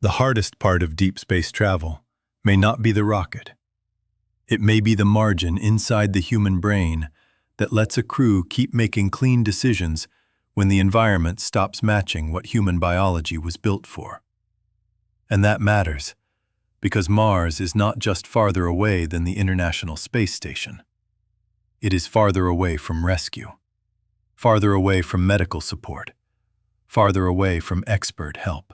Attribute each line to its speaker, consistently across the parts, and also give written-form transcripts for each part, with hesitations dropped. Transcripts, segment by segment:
Speaker 1: The hardest part of deep space travel may not be the rocket. It may be the margin inside the human brain that lets a crew keep making clean decisions when the environment stops matching what human biology was built for. And that matters, because Mars is not just farther away than the International Space Station. It is farther away from rescue, farther away from medical support, farther away from expert help.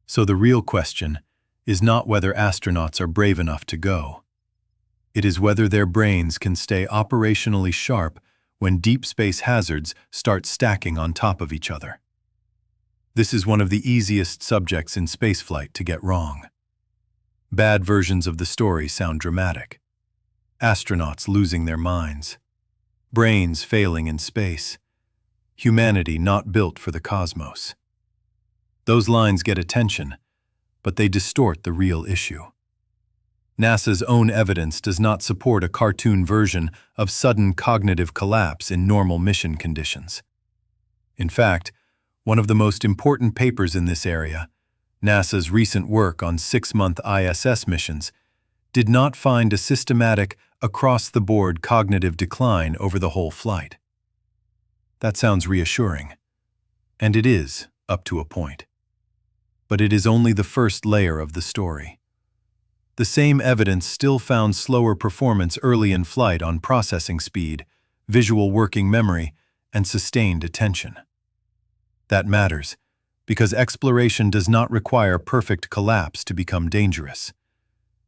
Speaker 1: So the real question is not whether astronauts are brave enough to go. It is whether their brains can stay operationally sharp when deep space hazards start stacking on top of each other. This is one of the easiest subjects in spaceflight to get wrong. Bad versions of the story sound dramatic. Astronauts losing their minds. Brains failing in space. Humanity not built for the cosmos. Those lines get attention, but they distort the real issue. NASA's own evidence does not support a cartoon version of sudden cognitive collapse in normal mission conditions. In fact, one of the most important papers in this area, NASA's recent work on 6-month ISS missions, did not find a systematic, across-the-board cognitive decline over the whole flight. That sounds reassuring, and it is, up to a point. But it is only the first layer of the story. The same evidence still found slower performance early in flight on processing speed, visual working memory, and sustained attention. That matters, because exploration does not require perfect collapse to become dangerous.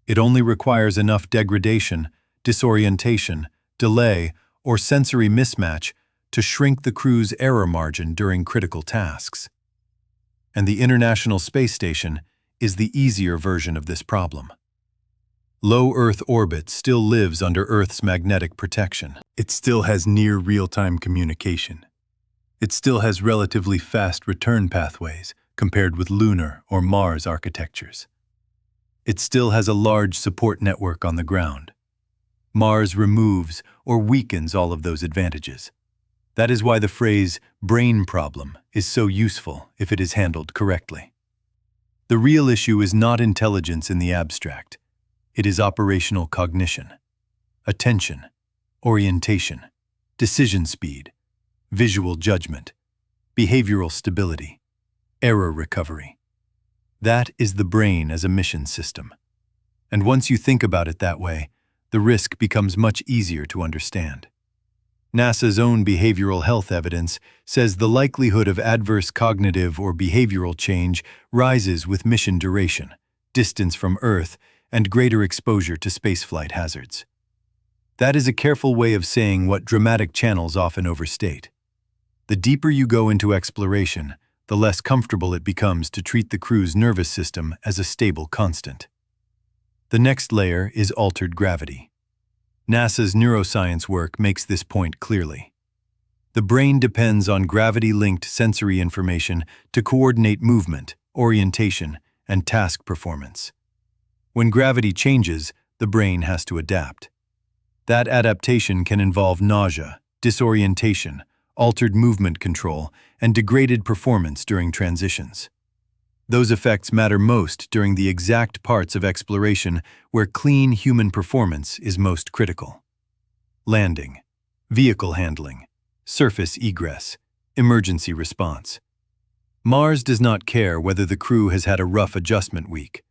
Speaker 1: It only requires enough degradation, disorientation, delay, or sensory mismatch to shrink the crew's error margin during critical tasks. And the International Space Station is the easier version of this problem. Low Earth orbit still lives under Earth's magnetic protection. It still has near real-time communication. It still has relatively fast return pathways compared with lunar or Mars architectures. It still has a large support network on the ground. Mars removes or weakens all of those advantages. That is why the phrase brain problem is so useful if it is handled correctly. The real issue is not intelligence in the abstract. It is operational cognition, attention, orientation, decision speed, visual judgment, behavioral stability, error recovery. That is the brain as a mission system. And once you think about it that way, the risk becomes much easier to understand. NASA's own behavioral health evidence says the likelihood of adverse cognitive or behavioral change rises with mission duration, distance from Earth, and greater exposure to spaceflight hazards. That is a careful way of saying what dramatic channels often overstate. The deeper you go into exploration, the less comfortable it becomes to treat the crew's nervous system as a stable constant. The next layer is altered gravity. NASA's neuroscience work makes this point clearly. The brain depends on gravity-linked sensory information to coordinate movement, orientation, and task performance. When gravity changes, the brain has to adapt. That adaptation can involve nausea, disorientation, altered movement control, and degraded performance during transitions. Those effects matter most during the exact parts of exploration where clean human performance is most critical. Landing, vehicle handling, surface egress, emergency response. Mars does not care whether the crew has had a rough adjustment week.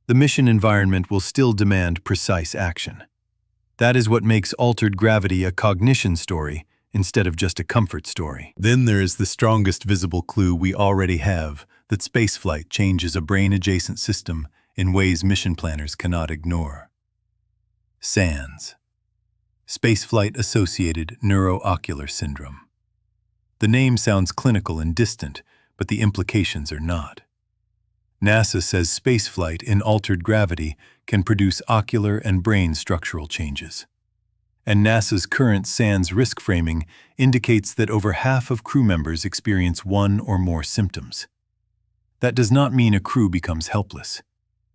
Speaker 1: The mission environment will still demand precise action. That is what makes altered gravity a cognition story instead of just a comfort story. Then there is the strongest visible clue we already have, that spaceflight changes a brain-adjacent system in ways mission planners cannot ignore. SANS. Spaceflight-associated neuro-ocular syndrome. The name sounds clinical and distant, but the implications are not. NASA says spaceflight in altered gravity can produce ocular and brain structural changes. And NASA's current SANS risk framing indicates that over half of crew members experience one or more symptoms. That does not mean a crew becomes helpless.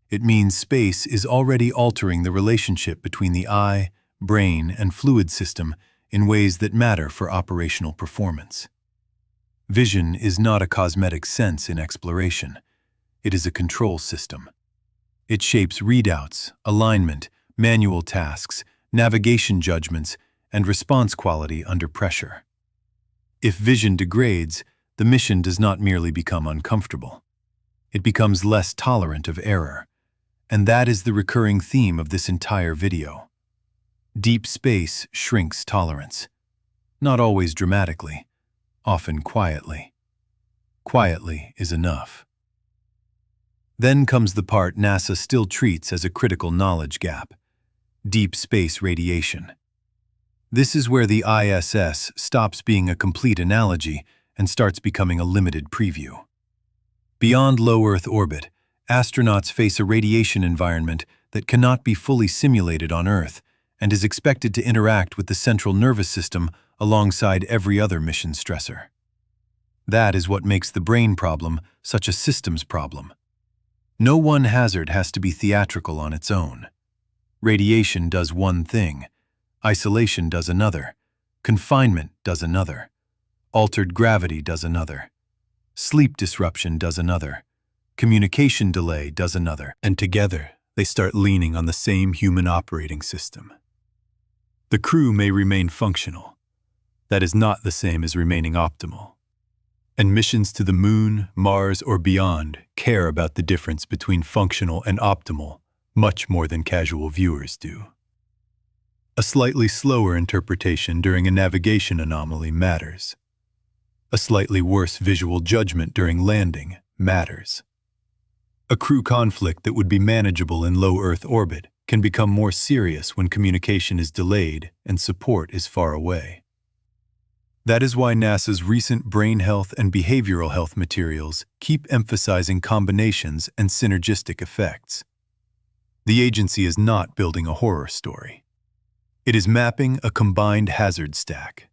Speaker 1: It means space is already altering the relationship between the eye, brain, and fluid system in ways that matter for operational performance. Vision is not a cosmetic sense in exploration. It is a control system. It shapes readouts, alignment, manual tasks, navigation judgments, and response quality under pressure. If vision degrades, the mission does not merely become uncomfortable. It becomes less tolerant of error. And that is the recurring theme of this entire video. Deep space shrinks tolerance. Not always dramatically, often quietly. Quietly is enough. Then comes the part NASA still treats as a critical knowledge gap: deep space radiation. This is where the ISS stops being a complete analogy and starts becoming a limited preview. Beyond low Earth orbit, astronauts face a radiation environment that cannot be fully simulated on Earth and is expected to interact with the central nervous system alongside every other mission stressor. That is what makes the brain problem such a systems problem. No one hazard has to be theatrical on its own. Radiation does one thing, isolation does another, confinement does another, altered gravity does another, sleep disruption does another, communication delay does another, and together they start leaning on the same human operating system. The crew may remain functional. That is not the same as remaining optimal. And missions to the Moon, Mars, or beyond care about the difference between functional and optimal much more than casual viewers do. A slightly slower interpretation during a navigation anomaly matters. A slightly worse visual judgment during landing matters. A crew conflict that would be manageable in low Earth orbit can become more serious when communication is delayed and support is far away. That is why NASA's recent brain health and behavioral health materials keep emphasizing combinations and synergistic effects. The agency is not building a horror story. It is mapping a combined hazard stack.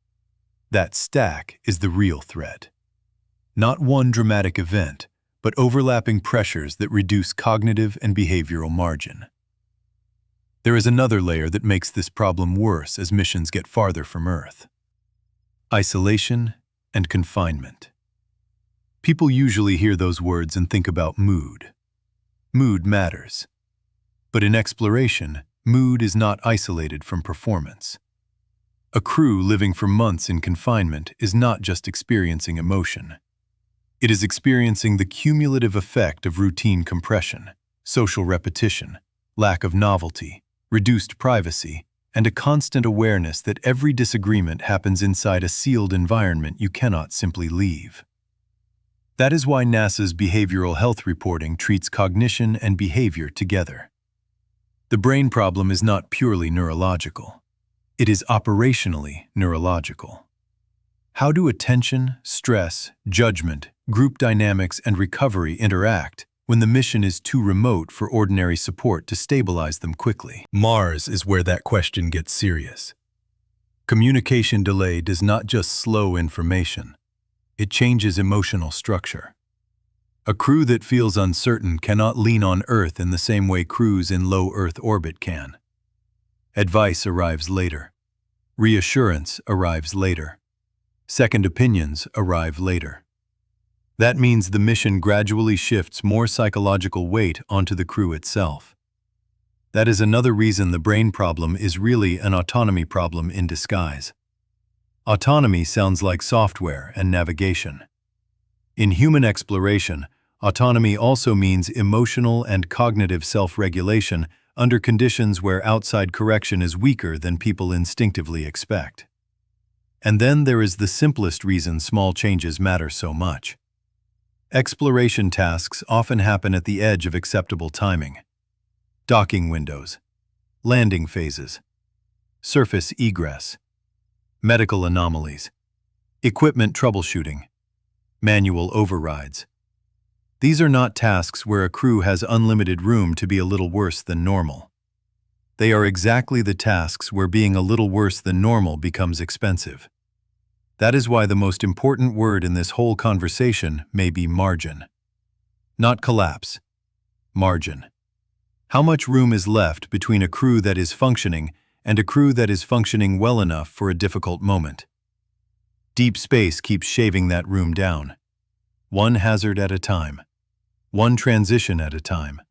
Speaker 1: That stack is the real threat. Not one dramatic event, but overlapping pressures that reduce cognitive and behavioral margin. There is another layer that makes this problem worse as missions get farther from Earth: isolation and confinement. People usually hear those words and think about mood. Mood matters. But in exploration, mood is not isolated from performance. A crew living for months in confinement is not just experiencing emotion. It is experiencing the cumulative effect of routine compression, social repetition, lack of novelty, reduced privacy, and a constant awareness that every disagreement happens inside a sealed environment you cannot simply leave. That is why NASA's behavioral health reporting treats cognition and behavior together. The brain problem is not purely neurological. It is operationally neurological. How do attention, stress, judgment, group dynamics, and recovery interact when the mission is too remote for ordinary support to stabilize them quickly? Mars is where that question gets serious. Communication delay does not just slow information. It changes emotional structure. A crew that feels uncertain cannot lean on Earth in the same way crews in low Earth orbit can. Advice arrives later. Reassurance arrives later. Second opinions arrive later. That means the mission gradually shifts more psychological weight onto the crew itself. That is another reason the brain problem is really an autonomy problem in disguise. Autonomy sounds like software and navigation. In human exploration, autonomy also means emotional and cognitive self-regulation under conditions where outside correction is weaker than people instinctively expect. And then there is the simplest reason small changes matter so much. Exploration tasks often happen at the edge of acceptable timing. Docking windows, landing phases, surface egress, medical anomalies, equipment troubleshooting, manual overrides. These are not tasks where a crew has unlimited room to be a little worse than normal. They are exactly the tasks where being a little worse than normal becomes expensive. That is why the most important word in this whole conversation may be margin. Not collapse. Margin. How much room is left between a crew that is functioning and a crew that is functioning well enough for a difficult moment? Deep space keeps shaving that room down, one hazard at a time. one transition at a time,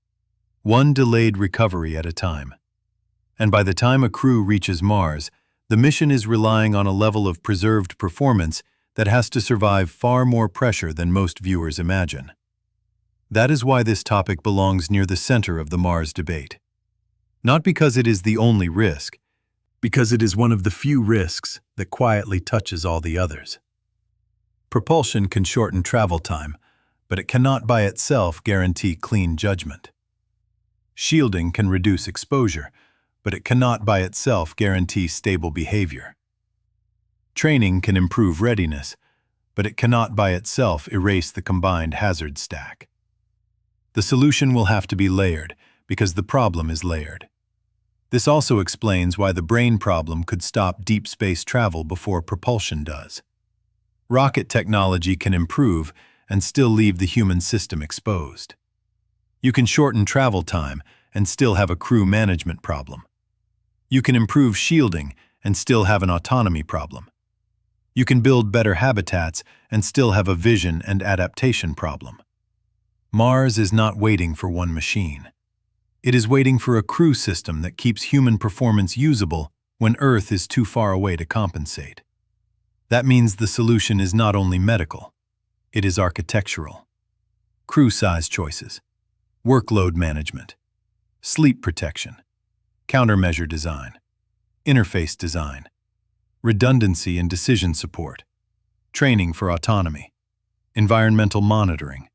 Speaker 1: one delayed recovery at a time. And by the time a crew reaches Mars, the mission is relying on a level of preserved performance that has to survive far more pressure than most viewers imagine. That is why this topic belongs near the center of the Mars debate. Not because it is the only risk, because it is one of the few risks that quietly touches all the others. Propulsion can shorten travel time, but it cannot by itself guarantee clean judgment. Shielding can reduce exposure, but it cannot by itself guarantee stable behavior. Training can improve readiness, but it cannot by itself erase the combined hazard stack. The solution will have to be layered, because the problem is layered. This also explains why the brain problem could stop deep space travel before propulsion does. Rocket technology can improve and still leave the human system exposed. You can shorten travel time and still have a crew management problem. You can improve shielding and still have an autonomy problem. You can build better habitats and still have a vision and adaptation problem. Mars is not waiting for one machine. It is waiting for a crew system that keeps human performance usable when Earth is too far away to compensate. That means the solution is not only medical, it is architectural. Crew size choices, workload management, sleep protection, countermeasure design, interface design, redundancy and decision support, training for autonomy, environmental monitoring,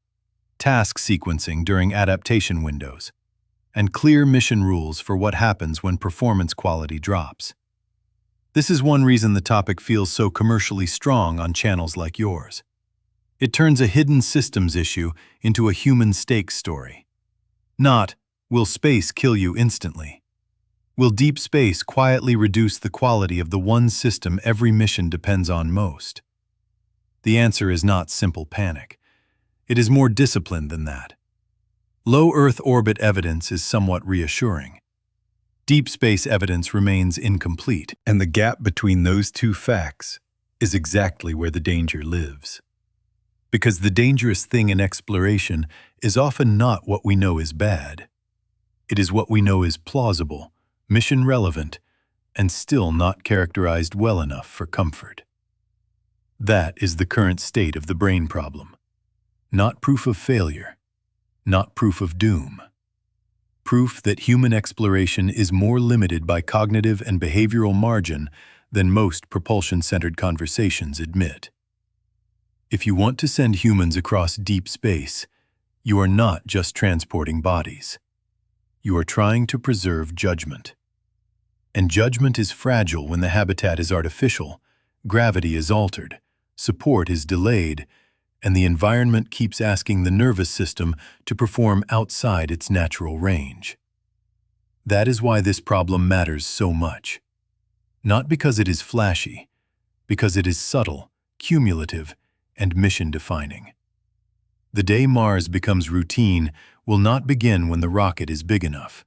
Speaker 1: task sequencing during adaptation windows, and clear mission rules for what happens when performance quality drops. This is one reason the topic feels so commercially strong on channels like yours. It turns a hidden systems issue into a human stakes story. Not, will space kill you instantly? Will deep space quietly reduce the quality of the one system every mission depends on most? The answer is not simple panic. It is more disciplined than that. Low Earth orbit evidence is somewhat reassuring. Deep space evidence remains incomplete, and the gap between those two facts is exactly where the danger lives. Because the dangerous thing in exploration is often not what we know is bad. It is what we know is plausible, mission relevant, and still not characterized well enough for comfort. That is the current state of the brain problem. Not proof of failure, not proof of doom. Proof that human exploration is more limited by cognitive and behavioral margin than most propulsion-centered conversations admit. If you want to send humans across deep space, you are not just transporting bodies. You are trying to preserve judgment. And judgment is fragile when the habitat is artificial, gravity is altered, support is delayed, and the environment keeps asking the nervous system to perform outside its natural range. That is why this problem matters so much. Not because it is flashy, because it is subtle, cumulative, and mission-defining. The day Mars becomes routine will not begin when the rocket is big enough.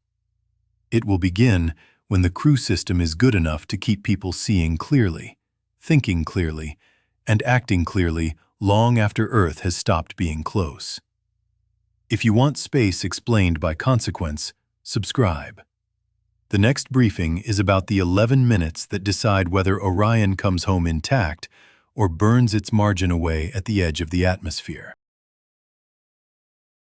Speaker 1: It will begin when the crew system is good enough to keep people seeing clearly, thinking clearly, and acting clearly long after Earth has stopped being close. If you want space explained by consequence, subscribe. The next briefing is about the 11 minutes that decide whether Orion comes home intact or burns its margin away at the edge of the atmosphere.